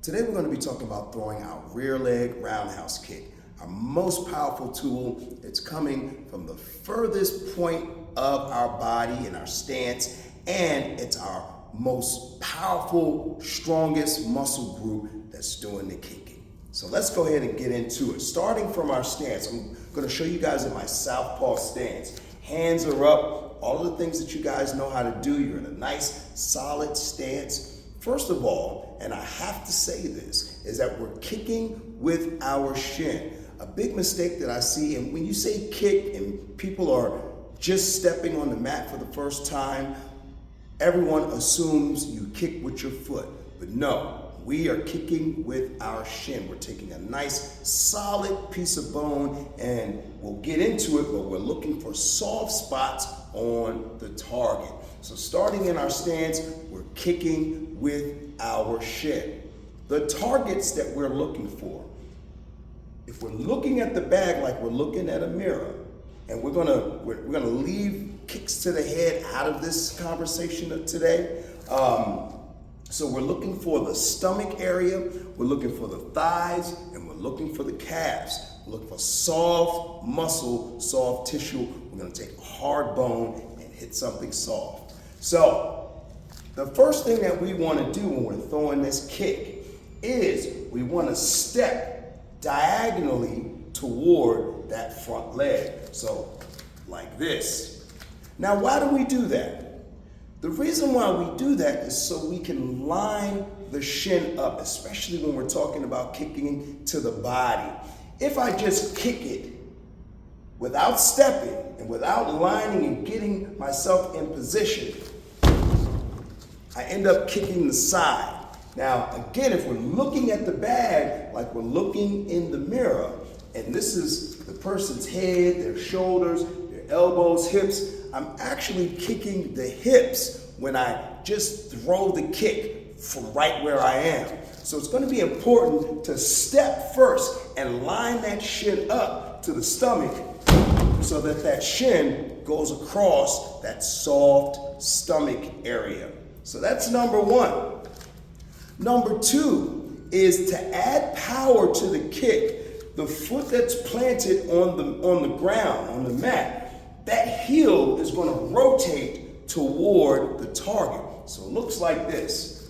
Today we're going to be talking about throwing our rear leg roundhouse kick, our most powerful tool. It's coming from the furthest point of our body in our stance, and it's our most powerful, strongest muscle group that's doing the kicking. So let's go ahead and get into it. Starting from our stance, I'm going to show you guys in my southpaw stance. Hands are up, all of the things that you guys know how to do. You're in a nice, solid stance. First of all, and I have to say this, is that we're kicking with our shin. A big mistake that I see, and when you say kick and people are just stepping on the mat for the first time, everyone assumes you kick with your foot. But no, we are kicking with our shin. We're taking a nice, solid piece of bone, and we'll get into it, but we're looking for soft spots on the target. So starting in our stance, we're kicking with our shin. The targets that we're looking for, if we're looking at the bag like we're looking at a mirror, and we're gonna leave kicks to the head out of this conversation of today. So we're looking for the stomach area, we're looking for the thighs, and we're looking for the calves. We're looking for soft muscle, soft tissue. We're gonna take a hard bone and hit something soft. So the first thing that we wanna do when we're throwing this kick is we wanna step diagonally toward that front leg. So like this. Now, why do we do that? The reason why we do that is so we can line the shin up, especially when we're talking about kicking to the body. If I just kick it without stepping and without lining and getting myself in position, I end up kicking the side. Now, again, if we're looking at the bag like we're looking in the mirror, and this is the person's head, their shoulders, their elbows, hips, I'm actually kicking the hips when I just throw the kick from right where I am. So it's going to be important to step first and line that shin up to the stomach so that that shin goes across that soft stomach area. So that's number one. Number two is to add power to the kick. The foot that's planted on the ground, on the mat, that heel is going to rotate toward the target. So it looks like this.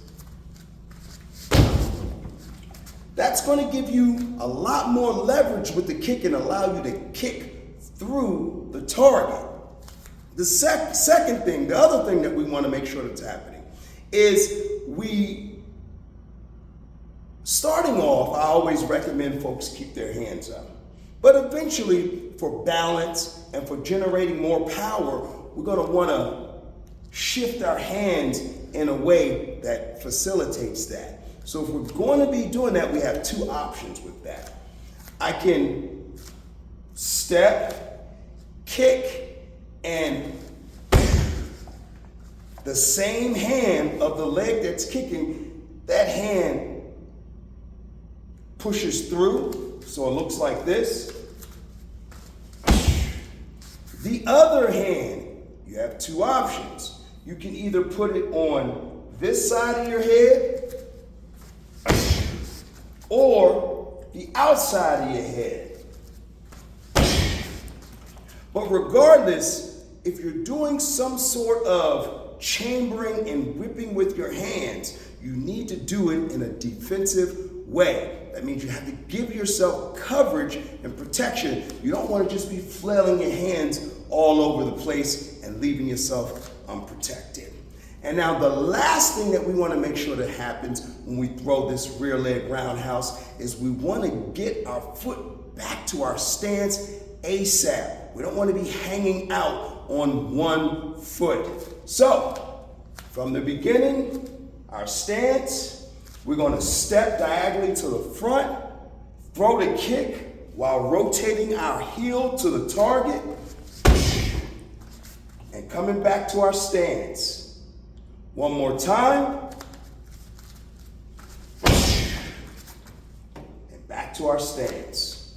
That's going to give you a lot more leverage with the kick and allow you to kick through the target. The second thing, the other thing that we want to make sure that's happening is starting off, I always recommend folks keep their hands up. But eventually, for balance and for generating more power, we're going to want to shift our hands in a way that facilitates that. So if we're going to be doing that, we have two options with that. I can step, kick, and the same hand of the leg that's kicking, that hand pushes through, so it looks like this. The other hand, you have two options. You can either put it on this side of your head or the outside of your head. But regardless, if you're doing some sort of chambering and whipping with your hands, you need to do it in a defensive way. That means you have to give yourself coverage and protection. You don't want to just be flailing your hands all over the place and leaving yourself unprotected. And now the last thing that we want to make sure that happens when we throw this rear leg roundhouse is we want to get our foot back to our stance ASAP. We don't want to be hanging out on one foot. So, from the beginning, our stance, we're going to step diagonally to the front, throw the kick while rotating our heel to the target, and coming back to our stance. One more time, and back to our stance.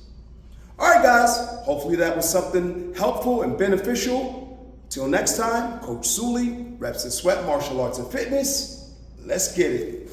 All right, guys, hopefully that was something helpful and beneficial. Till next time, Coach Suli, Reps and Sweat Martial Arts and Fitness. Let's get it.